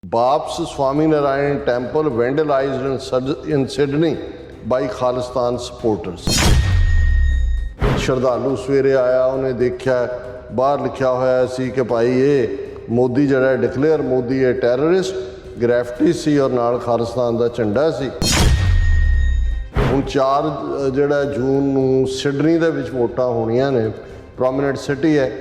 Bab's Swaminarayan temple vandalized in Sydney by Khalistan supporters. ਸ਼ਰਧਾਲੂ ਸਵੇਰੇ ਆਇਆ, ਉਹਨੇ ਦੇਖਿਆ ਬਾਹਰ ਲਿਖਿਆ ਹੋਇਆ ਸੀ ਕਿ ਭਾਈ ਇਹ ਮੋਦੀ ਜਿਹੜਾ ਡਿਕਲੇਅਰ ਮੋਦੀ ਹੈ ਟੈਰਰਿਸਟ, ਗ੍ਰੈਫਿਟੀ ਸੀ ਔਰ ਨਾਲ ਖਾਲਿਸਤਾਨ ਦਾ ਝੰਡਾ ਸੀ। ਹੁਣ 4 ਜਿਹੜਾ ਜੂਨ ਨੂੰ ਸਿਡਨੀ ਦੇ ਵਿੱਚ ਵੋਟਾਂ ਹੋਣੀਆਂ ਨੇ। ਪ੍ਰੋਮੀਨੈਂਟ ਸਿਟੀ ਹੈ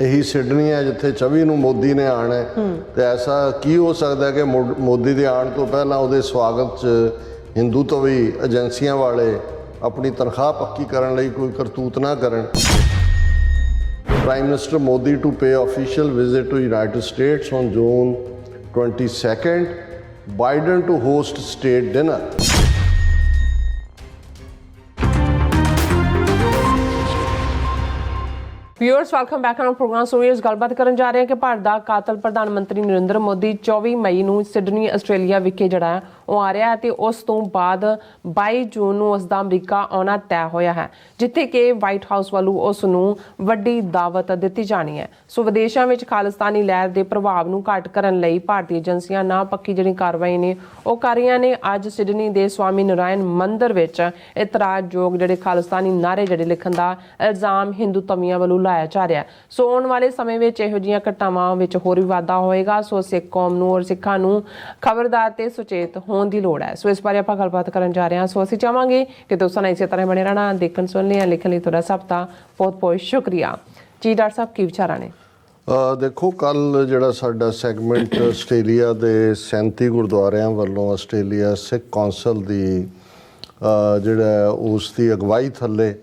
ਇਹੀ ਸਿਡਨੀ ਹੈ ਜਿੱਥੇ 24 ਨੂੰ ਮੋਦੀ ਨੇ ਆਉਣਾ ਹੈ। ਤੇ ਐਸਾ ਕੀ ਹੋ ਸਕਦਾ ਕਿ ਮੋਦੀ ਦੇ ਆਉਣ ਤੋਂ ਪਹਿਲਾਂ ਉਹਦੇ ਸਵਾਗਤ 'ਚ ਹਿੰਦੂਤਵੀ ਏਜੰਸੀਆਂ ਵਾਲੇ ਆਪਣੀ ਤਨਖਾਹ ਪੱਕੀ ਕਰਨ ਲਈ ਕੋਈ ਕਰਤੂਤ ਨਾ ਕਰਨ। Prime minister Modi to pay official visit to United States on June 22nd, Biden to host state dinner. Viewers welcome back on program. So ਇਸ ਗੱਲਬਾਤ ਕਰਨ ਜਾ ਰਹੇ ਹਾਂ ਕਿ ਭਾਰਤ ਦਾ ਕਾਤਲ ਪ੍ਰਧਾਨ ਮੰਤਰੀ ਨਰਿੰਦਰ ਮੋਦੀ 24 ਮਈ ਨੂੰ ਸਿਡਨੀ ਆਸਟ੍ਰੇਲੀਆ ਵਿਖੇ ਜਿਹੜਾ ਹੈ ਉਹ ਆ ਰਿਹਾ ਹੈ ਤੇ ਉਸ ਤੋਂ ਬਾਅਦ 22 ਜੂਨ ਨੂੰ ਉਸ ਦਾ ਅਮਰੀਕਾ ਆਉਣਾ ਤੈਅ ਹੋਇਆ ਹੈ, ਜਿੱਥੇ ਕਿ ਵਾਈਟ ਹਾਊਸ ਵੱਲੋਂ ਉਸ ਨੂੰ ਵੱਡੀ ਦਾਵਤ ਦਿੱਤੀ ਜਾਣੀ ਹੈ। ਸੋ ਵਿਦੇਸ਼ਾਂ ਵਿੱਚ ਖਾਲਿਸਤਾਨੀ ਲਹਿਰ ਦੇ ਪ੍ਰਭਾਵ ਨੂੰ ਘੱਟ ਕਰਨ ਲਈ ਭਾਰਤੀ ਏਜੰਸੀਆਂ ਨਾ ਪੱਕੀ ਜਿਹੜੀ ਕਾਰਵਾਈ ਨੇ ਉਹ ਕਰ ਰਹੀਆਂ ਨੇ। ਅੱਜ ਸਿਡਨੀ ਦੇ ਸਵਾਮੀ ਨਾਰਾਇਣ ਮੰਦਿਰ ਵਿੱਚ ਇਤਰਾਜ਼ਯੋਗ ਜਿਹੜੇ ਖਾਲਿਸਤਾਨੀ ਨਾਅਰੇ ਜਿਹੜੇ ਲਿਖਣ ਦਾ ਇਲਜ਼ਾਮ ਹਿੰਦੂ ਧਮੀਆਂ ਵੱਲੋਂ ਲਾਇਆ ਜਾ ਰਿਹਾ। ਸੋ ਆਉਣ ਵਾਲੇ ਸਮੇਂ ਵਿੱਚ ਇਹੋ ਜਿਹੀਆਂ ਘਟਨਾਵਾਂ ਵਿੱਚ ਹੋਰ ਵੀ ਵਾਧਾ ਹੋਏਗਾ। ਸੋ ਸਿੱਖ ਕੌਮ ਨੂੰ ਔਰ ਸਿੱਖਾਂ ਨੂੰ ਖਬਰਦਾਰ ਤੇ ਸੁਚੇਤ ਹੋਣ ਦੀ ਲੋੜ ਹੈ। ਸੋ ਇਸ ਬਾਰੇ ਆਪਾਂ ਗੱਲਬਾਤ ਕਰਨ ਜਾ ਰਹੇ ਹਾਂ। ਸੋ ਅਸੀਂ ਚਾਹਾਂਗੇ ਕਿ ਦੋਸਤਾਂ ਨਾਲ ਇਸੇ ਤਰ੍ਹਾਂ ਬਣੇ ਰਹਿਣਾ, ਦੇਖਣ ਸੁਣਨ ਲਈ ਲਿਖਣ ਲਈ ਤੁਹਾਡਾ ਸਭ ਦਾ ਬਹੁਤ ਬਹੁਤ ਸ਼ੁਕਰੀਆ ਜੀ। ਡਾਕਟਰ ਸਾਹਿਬ ਕੀ ਵਿਚਾਰਾਂ ਨੇ? ਦੇਖੋ, ਕੱਲ ਜਿਹੜਾ ਸਾਡਾ ਸੈਗਮੈਂਟ ਆਸਟ੍ਰੇਲੀਆ ਦੇ 37 ਗੁਰਦੁਆਰਿਆਂ ਵੱਲੋਂ ਆਸਟ੍ਰੇਲੀਆ ਸਿੱਖ ਕੌਂਸਲ ਦੀ ਜਿਹੜਾ ਉਸ ਦੀ ਅਗਵਾਈ ਥੱਲੇ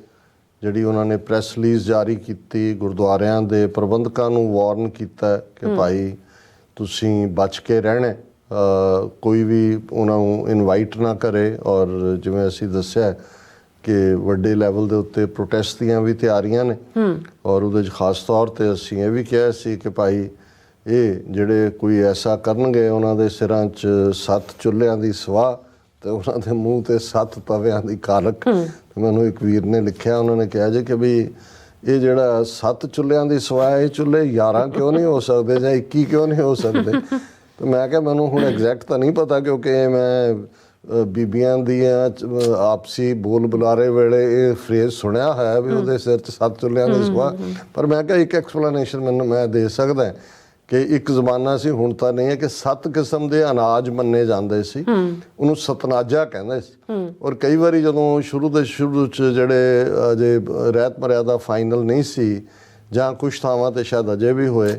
ਜਿਹੜੀ ਉਹਨਾਂ ਨੇ ਪ੍ਰੈਸ ਰਿਲੀਜ਼ ਜਾਰੀ ਕੀਤੀ, ਗੁਰਦੁਆਰਿਆਂ ਦੇ ਪ੍ਰਬੰਧਕਾਂ ਨੂੰ ਵਾਰਨ ਕੀਤਾ ਕਿ ਭਾਈ ਤੁਸੀਂ ਬਚ ਕੇ ਰਹਿਣਾ, ਕੋਈ ਵੀ ਉਹਨਾਂ ਨੂੰ ਇਨਵਾਈਟ ਨਾ ਕਰੇ। ਔਰ ਜਿਵੇਂ ਅਸੀਂ ਦੱਸਿਆ ਕਿ ਵੱਡੇ ਲੈਵਲ ਦੇ ਉੱਤੇ ਪ੍ਰੋਟੈਸਟ ਦੀਆਂ ਵੀ ਤਿਆਰੀਆਂ ਨੇ ਔਰ ਉਹਦੇ 'ਚ ਖਾਸ ਤੌਰ 'ਤੇ ਅਸੀਂ ਇਹ ਵੀ ਕਿਹਾ ਸੀ ਕਿ ਭਾਈ ਇਹ ਜਿਹੜੇ ਕੋਈ ਐਸਾ ਕਰਨਗੇ ਉਹਨਾਂ ਦੇ ਸਿਰਾਂ 'ਚ 7 ਚੁੱਲ੍ਹਿਆਂ ਦੀ ਸਵਾਹ ਤੇ ਉਹਨਾਂ ਦੇ ਮੂੰਹ 'ਤੇ 7 ਤਵਿਆਂ ਦੀ ਕਾਲਕ। ਮੈਨੂੰ ਇੱਕ ਵੀਰ ਨੇ ਲਿਖਿਆ, ਉਹਨਾਂ ਨੇ ਕਿਹਾ ਜੇ ਕਿ ਵੀ ਇਹ ਜਿਹੜਾ 7 ਚੁੱਲ੍ਹਿਆਂ ਦੀ ਸਵਾਹ, ਇਹ ਚੁੱਲ੍ਹੇ 11 ਕਿਉਂ ਨਹੀਂ ਹੋ ਸਕਦੇ ਜਾਂ 21 ਕਿਉਂ ਨਹੀਂ ਹੋ ਸਕਦੇ? ਤੇ ਮੈਂ ਕਿਹਾ ਮੈਨੂੰ ਹੁਣ ਐਗਜ਼ੈਕਟ ਤਾਂ ਨਹੀਂ ਪਤਾ, ਕਿਉਂਕਿ ਮੈਂ ਬੀਬੀਆਂ ਦੀਆਂ ਆਪਸੀ ਬੋਲ ਬੁਲਾਰੇ ਵੇਲੇ ਇਹ ਫਰੇਜ਼ ਸੁਣਿਆ ਹੈ ਵੀ ਉਹਦੇ ਸਿਰ 'ਚ 7 ਚੁੱਲ੍ਹਿਆਂ ਦੀ ਸਵਾਹ। ਪਰ ਮੈਂ ਕਿਹਾ ਇੱਕ ਐਕਸਪਲੇਨੇਸ਼ਨ ਮੈਨੂੰ ਮੈਂ ਦੇ ਸਕਦਾ ਕਿ ਇੱਕ ਜ਼ਮਾਨਾ ਸੀ, ਹੁਣ ਤਾਂ ਨਹੀਂ ਹੈ, ਕਿ 7 ਕਿਸਮ ਦੇ ਅਨਾਜ ਮੰਨੇ ਜਾਂਦੇ ਸੀ, ਉਹਨੂੰ ਸਤਨਾਜਾ ਕਹਿੰਦੇ ਸੀ। ਔਰ ਕਈ ਵਾਰੀ ਜਦੋਂ ਸ਼ੁਰੂ 'ਚ ਜਿਹੜੇ ਅਜੇ ਰਹਿਤ ਮਰਿਆਦਾ ਫਾਈਨਲ ਨਹੀਂ ਸੀ ਜਾਂ ਕੁਛ ਥਾਵਾਂ 'ਤੇ ਸ਼ਾਇਦ ਅਜੇ ਵੀ ਹੋਏ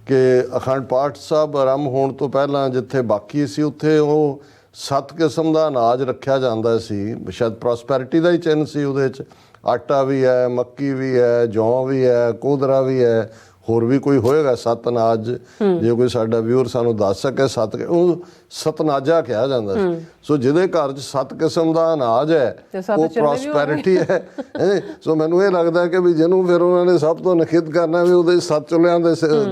ਕਿ ਅਖੰਡ ਪਾਠ ਸਾਹਿਬ ਆਰੰਭ ਹੋਣ ਤੋਂ ਪਹਿਲਾਂ ਜਿੱਥੇ ਬਾਕੀ ਸੀ ਉੱਥੇ ਉਹ 7 ਕਿਸਮ ਦਾ ਅਨਾਜ ਰੱਖਿਆ ਜਾਂਦਾ ਸੀ। ਸ਼ਾਇਦ ਪ੍ਰੋਸਪੈਰਿਟੀ ਦਾ ਹੀ ਚਿੰਨ੍ਹ ਸੀ ਉਹਦੇ 'ਚ। ਆਟਾ ਵੀ ਹੈ, ਮੱਕੀ ਵੀ ਹੈ, ਜੌਂ ਵੀ ਹੈ, ਕੋਦਰਾ ਵੀ ਹੈ, ਹੋਰ ਵੀ ਕੋਈ ਹੋਏਗਾ 7 ਅਨਾਜ। ਜੇ ਕੋਈ ਸਾਡਾ ਵਿਊਅਰ ਸਾਨੂੰ ਦੱਸ ਸਕੇ 7, ਉਹ ਸਤਨਾਜਾ ਕਿਹਾ ਜਾਂਦਾ ਸੀ। ਸੋ ਜਿਹਦੇ ਘਰ 'ਚ 7 ਕਿਸਮ ਦਾ ਅਨਾਜ ਹੈ ਉਹ ਪ੍ਰੋਸਪੈਰਿਟੀ ਹੈ। ਸੋ ਮੈਨੂੰ ਇਹ ਲੱਗਦਾ ਕਿ ਵੀ ਜਿਹਨੂੰ ਫਿਰ ਉਹਨਾਂ ਨੇ ਸਭ ਤੋਂ ਨਖਿੱਧ ਕਰਨਾ ਵੀ ਉਹਦੇ 7 ਚੁੱਲ੍ਹਿਆਂ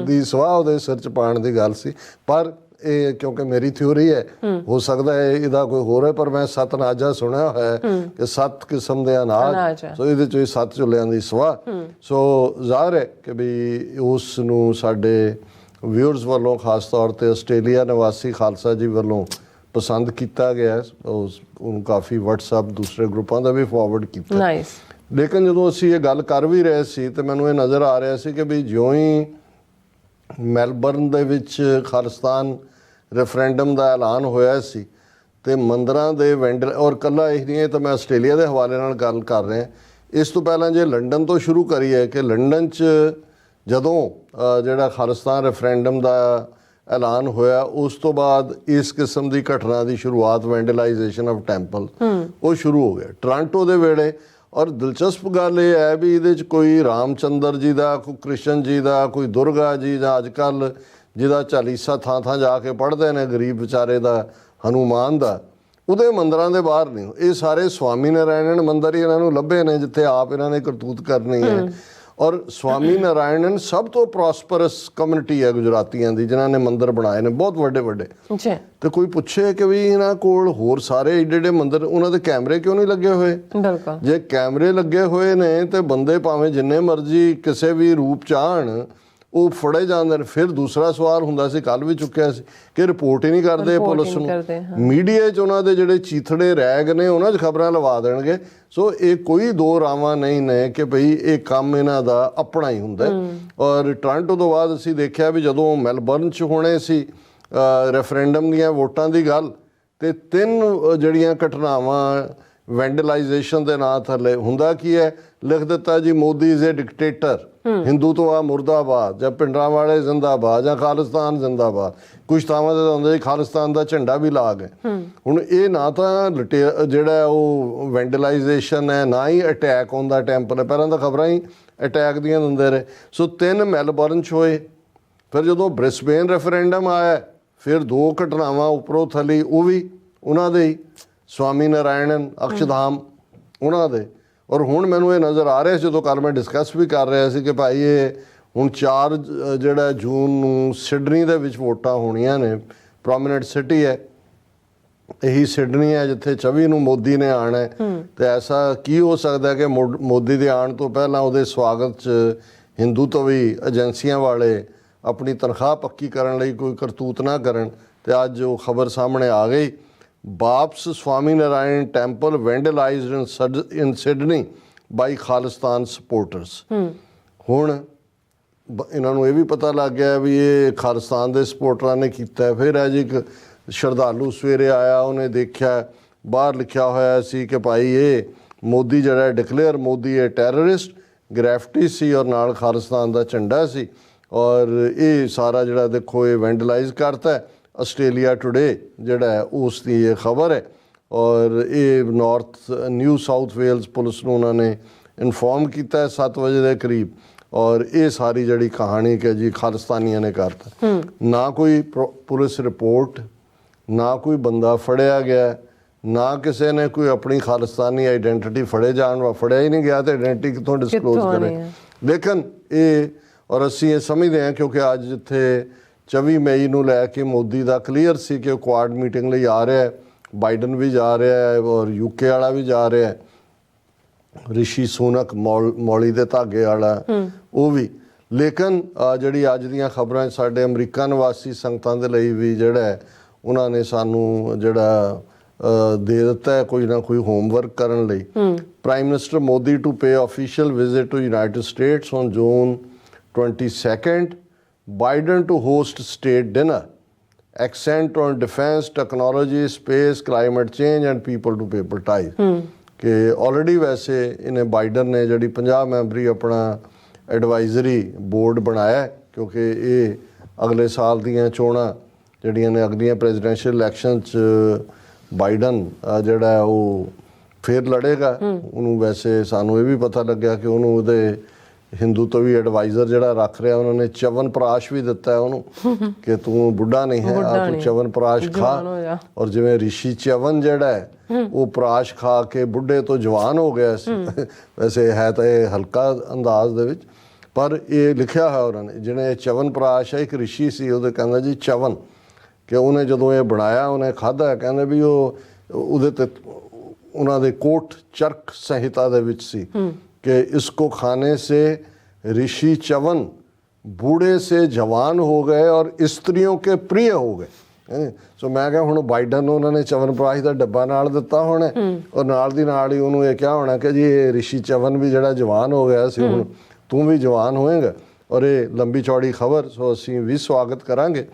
ਦੀ ਸਵਾਹ ਉਹਦੇ ਸਿਰ 'ਚ ਪਾਉਣ ਦੀ ਗੱਲ ਸੀ। ਪਰ ਇਹ ਕਿਉਂਕਿ ਮੇਰੀ ਥਿਊਰੀ ਹੈ, ਹੋ ਸਕਦਾ ਹੈ ਇਹਦਾ ਕੋਈ ਹੋਰ ਹੈ, ਪਰ ਮੈਂ ਸਤਨਾਜਾ ਸੁਣਿਆ ਹੋਇਆ ਕਿ 7 ਕਿਸਮ ਦੇ ਅਨਾਜ, ਸੋ ਇਹਦੇ 'ਚ 7 ਚੁੱਲ੍ਹਿਆਂ ਦੀ ਸਵਾਹ। ਸੋ ਜ਼ਾਹਰ ਹੈ ਕਿ ਵੀ ਉਸ ਨੂੰ ਸਾਡੇ ਵਿਊਅਰਸ ਵੱਲੋਂ ਖਾਸ ਤੌਰ 'ਤੇ ਆਸਟ੍ਰੇਲੀਆ ਨਿਵਾਸੀ ਖਾਲਸਾ ਜੀ ਵੱਲੋਂ ਪਸੰਦ ਕੀਤਾ ਗਿਆ। ਉਹਨੂੰ ਕਾਫੀ ਵਟਸਐਪ ਦੂਸਰੇ ਗਰੁੱਪਾਂ ਦਾ ਵੀ ਫਾਰਵਰਡ ਕੀਤਾ। ਲੇਕਿਨ ਜਦੋਂ ਅਸੀਂ ਇਹ ਗੱਲ ਕਰ ਵੀ ਰਹੇ ਸੀ ਤੇ ਮੈਨੂੰ ਇਹ ਨਜ਼ਰ ਆ ਰਿਹਾ ਸੀ ਕਿ ਵੀ ਜਿਉਂ ਹੀ ਮੈਲਬਰਨ ਦੇ ਵਿੱਚ ਖਾਲਿਸਤਾਨ ਰੈਫਰੈਂਡਮ ਦਾ ਐਲਾਨ ਹੋਇਆ ਸੀ ਤੇ ਮੰਦਰਾਂ ਦੇ ਵੈਂਡਰ, ਔਰ ਇਕੱਲਾ ਇਹ ਨਹੀਂ ਹੈ ਤਾਂ ਮੈਂ ਆਸਟ੍ਰੇਲੀਆ ਦੇ ਹਵਾਲੇ ਨਾਲ ਗੱਲ ਕਰ ਰਿਹਾ, ਇਸ ਤੋਂ ਪਹਿਲਾਂ ਜੇ ਲੰਡਨ ਤੋਂ ਸ਼ੁਰੂ ਕਰੀਏ ਕਿ ਲੰਡਨ 'ਚ ਜਦੋਂ ਜਿਹੜਾ ਖਾਲਿਸਤਾਨ ਰੈਫਰੈਂਡਮ ਦਾ ਐਲਾਨ ਹੋਇਆ ਉਸ ਤੋਂ ਬਾਅਦ ਇਸ ਕਿਸਮ ਦੀ ਘਟਨਾ ਦੀ ਸ਼ੁਰੂਆਤ, ਵੈਂਡਲਾਈਜੇਸ਼ਨ ਆਫ ਟੈਂਪਲ, ਉਹ ਸ਼ੁਰੂ ਹੋ ਗਿਆ ਟੋਰਾਂਟੋ ਦੇ ਵੇਲੇ। ਔਰ ਦਿਲਚਸਪ ਗੱਲ ਇਹ ਹੈ ਵੀ ਇਹਦੇ 'ਚ ਕੋਈ ਰਾਮ ਚੰਦਰ ਜੀ ਦਾ, ਕੋਈ ਕ੍ਰਿਸ਼ਨ ਜੀ ਦਾ, ਕੋਈ ਦੁਰਗਾ ਜੀ ਦਾ, ਅੱਜ ਕੱਲ੍ਹ ਜਿਹਦਾ ਚਾਲੀਸਾ ਥਾਂ ਜਾ ਕੇ ਪੜ੍ਹਦੇ ਨੇ ਗਰੀਬ ਵਿਚਾਰੇ ਦਾ, ਹਨੂਮਾਨ ਦਾ, ਉਹਦੇ ਮੰਦਰਾਂ ਦੇ ਬਾਹਰ ਨਹੀਂ। ਇਹ ਸਾਰੇ ਸਵਾਮੀ ਨਾਰਾਇਣ ਮੰਦਰ ਹੀ ਇਹਨਾਂ ਨੂੰ ਲੱਭੇ ਨੇ ਜਿੱਥੇ ਆਪ ਇਹਨਾਂ ਨੇ ਕਰਤੂਤ ਕਰਨੀ ਹੈ। ਔਰ ਸਵਾਮੀ ਨਾਰਾਇਣਨ ਸਭ ਤੋਂ ਪ੍ਰੋਸਪਰਸ ਕਮਿਊਨਿਟੀ ਹੈ ਗੁਜਰਾਤੀਆਂ ਦੀ, ਜਿਨ੍ਹਾਂ ਨੇ ਮੰਦਰ ਬਣਾਏ ਨੇ ਬਹੁਤ ਵੱਡੇ ਵੱਡੇ। ਤੇ ਕੋਈ ਪੁੱਛੇ ਕਿ ਵੀ ਇਹਨਾਂ ਕੋਲ ਹੋਰ ਸਾਰੇ ਏਡੇ ਏਡੇ ਮੰਦਰ, ਉਹਨਾਂ ਦੇ ਕੈਮਰੇ ਕਿਉਂ ਨਹੀਂ ਲੱਗੇ ਹੋਏ? ਜੇ ਕੈਮਰੇ ਲੱਗੇ ਹੋਏ ਨੇ ਤੇ ਬੰਦੇ ਭਾਵੇਂ ਜਿੰਨੇ ਮਰਜ਼ੀ ਕਿਸੇ ਵੀ ਰੂਪ ਚ ਆਉਣ, ਉਹ ਫੜੇ ਜਾਂਦੇ ਨੇ। ਫਿਰ ਦੂਸਰਾ ਸਵਾਲ ਹੁੰਦਾ ਸੀ, ਕੱਲ ਵੀ ਚੁੱਕਿਆ ਸੀ, ਕਿ ਰਿਪੋਰਟ ਹੀ ਨਹੀਂ ਕਰਦੇ ਪੁਲਿਸ ਨੂੰ। ਮੀਡੀਆ 'ਚ ਉਹਨਾਂ ਦੇ ਜਿਹੜੇ ਚੀਥੜੇ ਰੈਗ ਨੇ ਉਹਨਾਂ 'ਚ ਖਬਰਾਂ ਲਵਾ ਦੇਣਗੇ। ਸੋ ਇਹ ਕੋਈ ਦੋ ਰਾਵਾਂ ਨਹੀਂ ਨੇ ਕਿ ਭਈ ਇਹ ਕੰਮ ਇਹਨਾਂ ਦਾ ਆਪਣਾ ਹੀ ਹੁੰਦਾ। ਔਰ ਟੋਰਾਂਟੋ ਤੋਂ ਬਾਅਦ ਅਸੀਂ ਦੇਖਿਆ ਵੀ ਜਦੋਂ ਮੈਲਬਰਨ 'ਚ ਹੋਣੇ ਸੀ ਰੈਫਰੈਂਡਮ ਦੀਆਂ ਵੋਟਾਂ ਦੀ ਗੱਲ, ਤੇ 3 ਜਿਹੜੀਆਂ ਘਟਨਾਵਾਂ ਵੈਂਡਲਾਈਜੇਸ਼ਨ ਦੇ ਨਾਂ ਥੱਲੇ ਹੁੰਦਾ ਕੀ ਹੈ, ਲਿਖ ਦਿੱਤਾ ਜੀ Modi is a dictator, Hindutva ਮੁਰਦਾਬਾਦ, ਜਾਂ ਪਿੰਡਰਾਂ ਵਾਲੇ ਜ਼ਿੰਦਾਬਾਦ, ਜਾਂ ਖਾਲਿਸਤਾਨ ਜ਼ਿੰਦਾਬਾਦ। ਕੁਛ ਥਾਵਾਂ ਤੇ ਹੁੰਦਾ ਜੀ ਖਾਲਿਸਤਾਨ ਦਾ ਝੰਡਾ ਵੀ ਲਾ ਗਏ। ਹੁਣ ਇਹ ਨਾ ਤਾਂ ਜਿਹੜਾ ਉਹ ਵੈਂਡਲਾਈਜੇਸ਼ਨ ਹੈ, ਨਾ ਹੀ ਅਟੈਕ ਔਨ ਦਾ ਟੈਂਪਲ ਹੈ। ਪਹਿਲਾਂ ਤਾਂ ਖਬਰਾਂ ਹੀ ਅਟੈਕ ਦੀਆਂ ਦਿੰਦੇ ਰਹੇ। ਸੋ 3 ਮੈਲਬਰਨ 'ਚ ਹੋਏ। ਫਿਰ ਜਦੋਂ ਬ੍ਰਿਸਬੇਨ ਰੈਫਰੈਂਡਮ ਆਇਆ, ਫਿਰ 2 ਘਟਨਾਵਾਂ ਉੱਪਰੋਂ ਥੱਲੀ, ਉਹ ਵੀ ਉਹਨਾਂ ਦੇ ਹੀ, ਸਵਾਮੀ ਨਾਰਾਇਣਨ ਅਕਸ਼ਧਾਮ ਉਹਨਾਂ ਦੇ। ਔਰ ਹੁਣ ਮੈਨੂੰ ਇਹ ਨਜ਼ਰ ਆ ਰਿਹਾ, ਜਦੋਂ ਕੱਲ੍ਹ ਮੈਂ ਡਿਸਕਸ ਵੀ ਕਰ ਰਿਹਾ ਸੀ ਕਿ ਭਾਈ ਇਹ ਹੁਣ 4 ਜਿਹੜਾ ਜੂਨ ਨੂੰ ਸਿਡਨੀ ਦੇ ਵਿੱਚ ਵੋਟਾਂ ਹੋਣੀਆਂ ਨੇ। ਪ੍ਰੋਮੀਨੈਂਟ ਸਿਟੀ ਹੈ, ਇਹੀ ਸਿਡਨੀ ਹੈ ਜਿੱਥੇ 24 ਨੂੰ ਮੋਦੀ ਨੇ ਆਉਣਾ। ਤੇ ਐਸਾ ਕੀ ਹੋ ਸਕਦਾ ਕਿ ਮੋਦੀ ਦੇ ਆਉਣ ਤੋਂ ਪਹਿਲਾਂ ਉਹਦੇ ਸਵਾਗਤ 'ਚ ਹਿੰਦੂਤਵੀ ਏਜੰਸੀਆਂ ਵਾਲੇ ਆਪਣੀ ਤਨਖਾਹ ਪੱਕੀ ਕਰਨ ਲਈ ਕੋਈ ਕਰਤੂਤ ਨਾ ਕਰਨ। ਤੇ ਅੱਜ ਉਹ ਖਬਰ ਸਾਹਮਣੇ ਆ ਗਈ, ਬਾਪਸ ਸਵਾਮੀ ਨਾਰਾਇਣ ਟੈਂਪਲ ਵੈਂਡਲਾਈਜ਼ਡ ਇਨ ਸਿਡਨੀ ਬਾਈ ਖਾਲਿਸਤਾਨ ਸਪੋਰਟਰਸ। ਹੁਣ ਇਹਨਾਂ ਨੂੰ ਇਹ ਵੀ ਪਤਾ ਲੱਗ ਗਿਆ ਵੀ ਇਹ ਖਾਲਿਸਤਾਨ ਦੇ ਸਪੋਰਟਰਾਂ ਨੇ ਕੀਤਾ। ਫਿਰ ਅੱਜ ਇੱਕ ਸ਼ਰਧਾਲੂ ਸਵੇਰੇ ਆਇਆ, ਉਹਨੇ ਦੇਖਿਆ ਬਾਹਰ ਲਿਖਿਆ ਹੋਇਆ ਸੀ ਕਿ ਭਾਈ ਇਹ ਮੋਦੀ ਜਿਹੜਾ ਡਿਕਲੇਅਰ ਮੋਦੀ ਇਹ ਟੈਰਰਿਸਟ, ਗ੍ਰੈਫਿਟੀ ਸੀ ਔਰ ਨਾਲ ਖਾਲਿਸਤਾਨ ਦਾ ਝੰਡਾ ਸੀ। ਔਰ ਇਹ ਸਾਰਾ ਜਿਹੜਾ ਦੇਖੋ ਇਹ ਵੈਂਡਲਾਈਜ਼ ਕਰਤਾ। ਆਸਟ੍ਰੇਲੀਆ ਟੁਡੇ ਜਿਹੜਾ ਹੈ ਉਸ ਦੀ ਇਹ ਖਬਰ ਹੈ। ਔਰ ਇਹ ਨਿਊ ਸਾਊਥ ਵੇਲਸ ਪੁਲਿਸ ਨੂੰ ਉਹਨਾਂ ਨੇ ਇਨਫੋਰਮ ਕੀਤਾ 7 ਵਜੇ ਦੇ ਕਰੀਬ। ਔਰ ਇਹ ਸਾਰੀ ਜਿਹੜੀ ਕਹਾਣੀ ਕਿ ਜੀ ਖਾਲਿਸਤਾਨੀਆਂ ਨੇ ਕਰਤਾ। ਨਾ ਕੋਈ ਪੁਲਿਸ ਰਿਪੋਰਟ, ਨਾ ਕੋਈ ਬੰਦਾ ਫੜਿਆ ਗਿਆ, ਨਾ ਕਿਸੇ ਨੇ ਕੋਈ ਆਪਣੀ ਖਾਲਿਸਤਾਨੀ ਆਈਡੈਂਟੀਟੀ ਫੜਿਆ ਹੀ ਨਹੀਂ ਗਿਆ। ਤੇ ਆਈਡੈਂਟੀਟੀ ਕਿੱਥੋਂ ਡਿਸਕਲੋਜ਼ ਕਰੇ। ਲੇਕਿਨ ਇਹ ਔਰ ਅਸੀਂ ਇਹ ਸਮਝਦੇ ਹਾਂ ਕਿਉਂਕਿ ਅੱਜ ਜਿੱਥੇ 24 ਮਈ ਨੂੰ ਲੈ ਕੇ ਮੋਦੀ ਦਾ ਕਲੀਅਰ ਸੀ ਕਿ ਉਹ ਕੁਆਡ ਮੀਟਿੰਗ ਲਈ ਆ ਰਿਹਾ ਹੈ, ਬਾਈਡਨ ਵੀ ਜਾ ਰਿਹਾ ਹੈ ਔਰ ਯੂਕੇ ਵਾਲਾ ਵੀ ਜਾ ਰਿਹਾ ਹੈ, ਰਿਸ਼ੀ ਸੁਨਕ ਮੌਲੀ ਦੇ ਧਾਗੇ ਵਾਲਾ ਉਹ ਵੀ। ਲੇਕਿਨ ਜਿਹੜੀ ਅੱਜ ਦੀਆਂ ਖਬਰਾਂ ਸਾਡੇ ਅਮਰੀਕਾ ਨਿਵਾਸੀ ਸੰਗਤਾਂ ਦੇ ਲਈ ਵੀ ਜਿਹੜਾ ਹੈ ਉਹਨਾਂ ਨੇ ਸਾਨੂੰ ਜਿਹੜਾ ਦੇ ਦਿੱਤਾ ਹੈ ਕੋਈ ਨਾ ਕੋਈ ਹੋਮਵਰਕ ਕਰਨ ਲਈ। Prime minister Modi to pay official visit to United States on June 22, Biden to host state dinner, accent on defense, technology, space, climate change and people to people ties। ਕਿ ਆਲਰੇਡੀ ਵੈਸੇ ਇਹਨੇ ਬਾਈਡਨ ਨੇ ਜਿਹੜੀ 50 memory ਆਪਣਾ advisory board ਬਣਾਇਆ, ਕਿਉਂਕਿ ਇਹ ਅਗਲੇ ਸਾਲ ਦੀਆਂ ਚੋਣਾਂ ਜਿਹੜੀਆਂ ਨੇ ਅਗਲੀਆਂ ਪ੍ਰੈਜ਼ੀਡੈਂਸ਼ੀਅਲ ਇਲੈਕਸ਼ਨ 'ਚ ਬਾਈਡਨ ਜਿਹੜਾ ਉਹ ਫਿਰ ਲੜੇਗਾ। ਉਹਨੂੰ ਵੈਸੇ ਸਾਨੂੰ ਇਹ ਵੀ ਪਤਾ ਲੱਗਿਆ ਕਿ ਉਹਨੂੰ ਉਹਦੇ ਹਿੰਦੂਤਵੀ ਐਡਵਾਈਜ਼ਰ ਜਿਹੜਾ ਰੱਖ ਰਿਹਾ, ਉਹਨਾਂ ਨੇ ਚਵਨਪ੍ਰਾਸ਼ ਵੀ ਦਿੱਤਾ ਉਹਨੂੰ ਕਿ ਤੂੰ ਬੁੱਢਾ ਨਹੀਂ ਹੈ, ਤੂੰ ਚਵਨਪ੍ਰਾਸ਼ ਖਾ। ਔਰ ਜਿਵੇਂ ਰਿਸ਼ੀ ਚਵਨ ਜਿਹੜਾ ਹੈ ਉਹ ਪ੍ਰਾਸ਼ ਖਾ ਕੇ ਬੁੱਢੇ ਤੋਂ ਜਵਾਨ ਹੋ ਗਿਆ ਸੀ। ਵੈਸੇ ਹੈ ਤਾਂ ਇਹ ਹਲਕਾ ਅੰਦਾਜ਼ ਦੇ ਵਿੱਚ, ਪਰ ਇਹ ਲਿਖਿਆ ਹੋਇਆ ਉਹਨਾਂ ਨੇ ਜਿਹੜੇ ਚਵਨਪ੍ਰਾਸ਼ ਹੈ। ਇੱਕ ਰਿਸ਼ੀ ਸੀ, ਉਹਦੇ ਕਹਿੰਦਾ ਜੀ ਚਵਨ, ਕਿ ਉਹਨੇ ਜਦੋਂ ਇਹ ਬਣਾਇਆ ਉਹਨੇ ਖਾਧਾ, ਕਹਿੰਦੇ ਵੀ ਉਹ ਉਹਦੇ ਤੇ ਉਹਨਾਂ ਦੇ ਕੋਟ ਚਰਕ ਸੰਹਿਤਾ ਦੇ ਵਿੱਚ ਸੀ कि इसको खाने से ऋषि चवन बूढ़े से जवान हो गए और स्त्रियों के प्रिय हो गए। सो मैं क्या ਹੁਣ ਬਾਈਡਨ ਨੂੰ ਉਹਨਾਂ ਨੇ ਚਵਨਪ੍ਰਾਸ਼ ਦਾ ਡੱਬਾ ਨਾਲ ਦਿੱਤਾ ਹੋਣਾ ਔਰ ਨਾਲ ਦੀ ਨਾਲ ਹੀ ਉਹਨੂੰ ਇਹ ਕਿਹਾ ਹੋਣਾ ਕਿ ਜੀ ਇਹ ਰਿਸ਼ੀ ਚਵਨ ਵੀ ਜਿਹੜਾ ਜਵਾਨ ਹੋ ਗਿਆ ਸੀ, ਹੁਣ ਤੂੰ ਵੀ ਜਵਾਨ ਹੋਏਗਾ। ਔਰ ਇਹ ਲੰਬੀ ਚੌੜੀ ਖਬਰ, ਸੋ ਅਸੀਂ ਵੀ ਸਵਾਗਤ ਕਰਾਂਗੇ।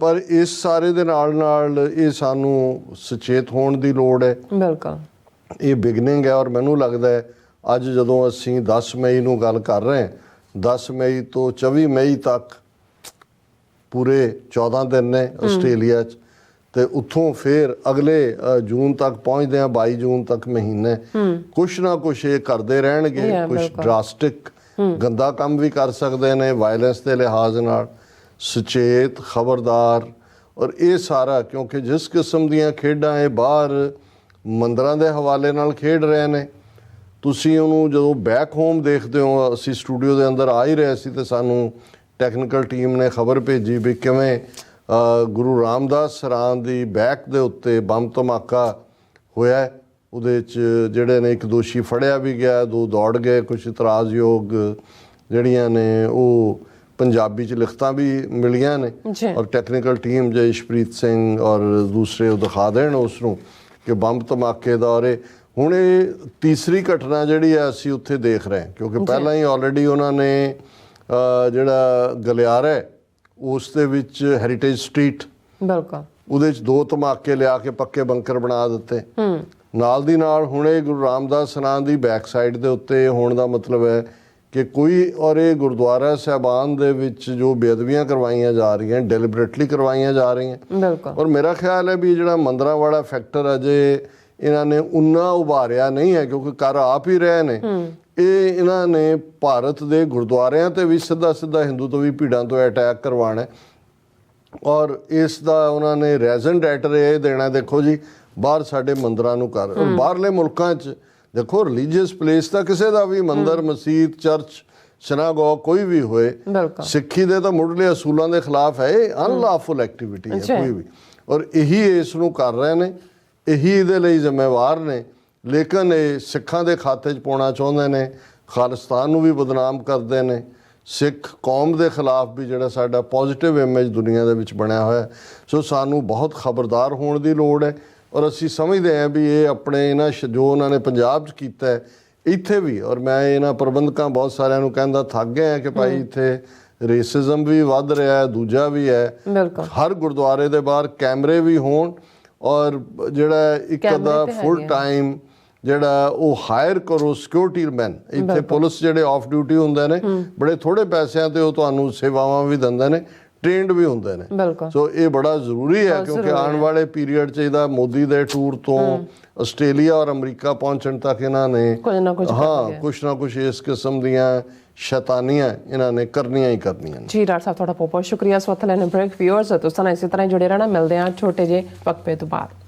ਪਰ ਇਸ ਸਾਰੇ ਦੇ ਨਾਲ ਨਾਲ ਇਹ ਸਾਨੂੰ ਸੁਚੇਤ ਹੋਣ ਦੀ ਲੋੜ ਹੈ। ਬਿਲਕੁਲ ਇਹ ਬਿਗਨਿੰਗ ਹੈ। ਔਰ ਮੈਨੂੰ ਲੱਗਦਾ ਹੈ ਅੱਜ ਜਦੋਂ ਅਸੀਂ 10 ਮਈ ਨੂੰ ਗੱਲ ਕਰ ਰਹੇ ਹਾਂ, 10 ਮਈ ਤੋਂ 24 ਮਈ ਤੱਕ ਪੂਰੇ 14 ਦਿਨ ਨੇ ਆਸਟ੍ਰੇਲੀਆ 'ਚ, ਤੇ ਉੱਥੋਂ ਫਿਰ ਅਗਲੇ ਜੂਨ ਤੱਕ ਪਹੁੰਚਦੇ ਹਾਂ, 22 ਜੂਨ ਤੱਕ ਮਹੀਨੇ। ਕੁਛ ਨਾ ਕੁਛ ਇਹ ਕਰਦੇ ਰਹਿਣਗੇ, ਕੁਛ ਡਰਾਸਟਿਕ ਗੰਦਾ ਕੰਮ ਵੀ ਕਰ ਸਕਦੇ ਨੇ ਵਾਇਲੈਂਸ ਦੇ ਲਿਹਾਜ਼ ਨਾਲ। ਸੁਚੇਤ, ਖਬਰਦਾਰ। ਔਰ ਇਹ ਸਾਰਾ ਕਿਉਂਕਿ ਜਿਸ ਕਿਸਮ ਦੀਆਂ ਖੇਡਾਂ ਇਹ ਬਾਹਰ ਮੰਦਰਾਂ ਦੇ ਹਵਾਲੇ ਨਾਲ ਖੇਡ ਰਹੇ ਨੇ, ਤੁਸੀਂ ਉਹਨੂੰ ਜਦੋਂ ਬੈਕ ਹੋਮ ਦੇਖਦੇ ਹੋ, ਅਸੀਂ ਸਟੂਡੀਓ ਦੇ ਅੰਦਰ ਆ ਹੀ ਰਹੇ ਸੀ ਤੇ ਸਾਨੂੰ ਟੈਕਨੀਕਲ ਟੀਮ ਨੇ ਖਬਰ ਭੇਜੀ ਵੀ ਕਿਵੇਂ ਗੁਰੂ ਰਾਮਦਾਸ ਸਰਾਂ ਦੀ ਬੈਕ ਦੇ ਉੱਤੇ ਬੰਬ ਧਮਾਕਾ ਹੋਇਆ। ਉਹਦੇ 'ਚ ਜਿਹੜੇ ਨੇ ਇੱਕ ਦੋਸ਼ੀ ਫੜਿਆ ਵੀ ਗਿਆ, 2 ਦੌੜ ਗਏ। ਕੁਛ ਇਤਰਾਜ਼ਯੋਗ ਜਿਹੜੀਆਂ ਨੇ ਉਹ पंजाबी च लिखतां भी मिलियां ने जी। और टैक्नीकल टीम जयशप्रीत सिंह और दूसरे ਉਹ ਦਿਖਾ ਦੇਣ ਉਸ ਨੂੰ ਕਿ ਬੰਬ ਧਮਾਕੇ ਦਾ। ਔਰ ਹੁਣ ਇਹ ਤੀਸਰੀ ਘਟਨਾ ਜਿਹੜੀ ਹੈ ਅਸੀਂ ਉੱਥੇ ਦੇਖ ਰਹੇ ਹਾਂ, ਕਿਉਂਕਿ ਪਹਿਲਾਂ ਹੀ ਆਲਰੇਡੀ ਉਹਨਾਂ ਨੇ ਜਿਹੜਾ ਗਲਿਆਰਾ ਹੈ ਉਸ ਦੇ ਵਿੱਚ ਹੈਰੀਟੇਜ ਸਟਰੀਟ ਬਿਲਕੁਲ ਉਹਦੇ 'ਚ 2 ਧਮਾਕੇ ਲਿਆ ਕੇ ਪੱਕੇ ਬੰਕਰ ਬਣਾ ਦਿੱਤੇ। ਨਾਲ ਦੀ ਨਾਲ ਹੁਣ ਇਹ ਗੁਰੂ ਰਾਮਦਾਸ ਸਰਾਂ ਦੀ ਬੈਕ ਸਾਈਡ ਦੇ ਉੱਤੇ ਹੋਣ ਦਾ ਮਤਲਬ ਹੈ ਕਿ ਕੋਈ ਔਰ ਇਹ ਗੁਰਦੁਆਰਾ ਸਾਹਿਬਾਨ ਦੇ ਵਿੱਚ ਜੋ ਬੇਅਦਬੀਆਂ ਕਰਵਾਈਆਂ ਜਾ ਰਹੀਆਂ ਡੈਲੀਬਰੇਟਲੀ ਕਰਵਾਈਆਂ ਜਾ ਰਹੀਆਂ। ਬਿਲਕੁਲ ਔਰ ਮੇਰਾ ਖਿਆਲ ਹੈ ਵੀ ਜਿਹੜਾ ਮੰਦਰਾਂ ਵਾਲਾ ਫੈਕਟਰ ਅਜੇ ਇਹਨਾਂ ਨੇ ਉਨਾ ਉਭਾਰਿਆ ਨਹੀਂ ਹੈ, ਕਿਉਂਕਿ ਕਰ ਆਪ ਹੀ ਰਹੇ ਨੇ। ਇਹ ਇਹਨਾਂ ਨੇ ਭਾਰਤ ਦੇ ਗੁਰਦੁਆਰਿਆਂ ਤੇ ਵੀ ਸਿੱਧਾ ਹਿੰਦੂ ਤੋਂ ਵੀ ਭੀੜਾਂ ਤੋਂ ਅਟੈਕ ਕਰਵਾਉਣਾ ਔਰ ਇਸ ਦਾ ਉਹਨਾਂ ਨੇ ਰੈਜ਼ਨ ਡੈਟਰ ਇਹ ਦੇਣਾ, ਦੇਖੋ ਜੀ ਬਾਹਰ ਸਾਡੇ ਮੰਦਰਾਂ ਨੂੰ ਕਰ। ਔਰ ਬਾਹਰਲੇ ਮੁਲਕਾਂ 'ਚ ਦੇਖੋ ਰਿਲੀਜੀਅਸ ਪਲੇਸ ਤਾਂ ਕਿਸੇ ਦਾ ਵੀ ਮੰਦਰ ਮਸਜਿਦ ਚਰਚ ਸਿਨਾਗੋਗ ਕੋਈ ਵੀ ਹੋਏ, ਬਿਲਕੁਲ ਸਿੱਖੀ ਦੇ ਤਾਂ ਮੁੱਢਲੇ ਅਸੂਲਾਂ ਦੇ ਖਿਲਾਫ ਹੈ, ਇਹ ਅਨਲਾਫੁਲ ਐਕਟੀਵਿਟੀ ਹੈ ਕੋਈ ਵੀ। ਔਰ ਇਹੀ ਇਸ ਨੂੰ ਕਰ ਰਹੇ ਨੇ, ਇਹੀ ਇਹਦੇ ਲਈ ਜ਼ਿੰਮੇਵਾਰ ਨੇ। ਲੇਕਿਨ ਇਹ ਸਿੱਖਾਂ ਦੇ ਖਾਤੇ 'ਚ ਪਾਉਣਾ ਚਾਹੁੰਦੇ ਨੇ, ਖਾਲਿਸਤਾਨ ਨੂੰ ਵੀ ਬਦਨਾਮ ਕਰਦੇ ਨੇ, ਸਿੱਖ ਕੌਮ ਦੇ ਖਿਲਾਫ ਵੀ ਜਿਹੜਾ ਸਾਡਾ ਪੋਜ਼ਿਟਿਵ ਇਮੇਜ ਦੁਨੀਆ ਦੇ ਵਿੱਚ ਬਣਿਆ ਹੋਇਆ। ਸੋ ਸਾਨੂੰ ਬਹੁਤ ਖਬਰਦਾਰ ਹੋਣ ਦੀ ਲੋੜ ਹੈ। ਔਰ ਅਸੀਂ ਸਮਝਦੇ ਹਾਂ ਵੀ ਇਹ ਆਪਣੇ ਇਹਨਾਂ ਜੋ ਉਹਨਾਂ ਨੇ ਪੰਜਾਬ 'ਚ ਕੀਤਾ ਹੈ ਇੱਥੇ ਵੀ। ਔਰ ਮੈਂ ਇਹਨਾਂ ਪ੍ਰਬੰਧਕਾਂ ਬਹੁਤ ਸਾਰਿਆਂ ਨੂੰ ਕਹਿੰਦਾ ਥੱਕ ਗਏ ਹਾਂ ਕਿ ਭਾਈ ਇੱਥੇ ਰੇਸਿਜ਼ਮ ਵੀ ਵੱਧ ਰਿਹਾ ਹੈ, ਦੂਜਾ ਵੀ ਹੈ। ਬਿਲਕੁਲ ਹਰ ਗੁਰਦੁਆਰੇ ਦੇ ਬਾਹਰ ਕੈਮਰੇ ਵੀ ਹੋਣ ਔਰ ਜਿਹੜਾ ਇੱਕ ਅੱਧਾ ਫੁੱਲ ਟਾਈਮ ਜਿਹੜਾ ਉਹ ਹਾਇਰ ਕਰੋ ਸਿਕਿਉਰਿਟੀ ਮੈਨ। ਇੱਥੇ ਪੁਲਿਸ ਜਿਹੜੇ ਆਫ ਡਿਊਟੀ ਹੁੰਦੇ ਨੇ ਬੜੇ ਥੋੜੇ ਪੈਸਿਆਂ ਤੇ ਉਹ ਤੁਹਾਨੂੰ ਸੇਵਾਵਾਂ ਵੀ ਦਿੰਦੇ ਨੇ, ਟ੍ਰੇਨਡ ਵੀ ਹੁੰਦੇ ਨੇ। ਬਿਲਕੁਲ ਸੋ ਇਹ ਬੜਾ ਜ਼ਰੂਰੀ ਹੈ, ਕਿਉਂਕਿ ਆਉਣ ਵਾਲੇ ਪੀਰੀਅਡ 'ਚ ਇਹਦਾ ਮੋਦੀ ਦੇ ਟੂਰ ਤੋਂ ਆਸਟ੍ਰੇਲੀਆ ਔਰ ਅਮਰੀਕਾ ਪਹੁੰਚਣ ਤੱਕ ਇਹਨਾਂ ਨੇ ਕੁਝ ਨਾ ਕੁਝ ਇਸ ਕਿਸਮ ਦੀਆਂ ਸ਼ੈਤਾਨੀਆਂ ਇਹਨਾਂ ਨੇ ਕਰਨੀਆਂ ਹੀ ਕਰਨੀਆਂ ਨੇ। ਜੀ ਡਾਕਟਰ ਸਾਹਿਬ ਤੁਹਾਡਾ ਬਹੁਤ ਬਹੁਤ ਸ਼ੁਕਰੀਆ। ਸੋ ਵਕਤ ਲੈਣ ਬ੍ਰੇਕ ਵਿਊਅਰਸ ਤੁਸੀਂ ਇਸੇ ਤਰ੍ਹਾਂ ਜੁੜੇ ਰਹਿਣਾ। ਮਿਲਦੇ ਹਾਂ ਛੋਟੇ ਜਿਹੇ ਵਕਫੇ ਤੋਂ ਬਾਅਦ।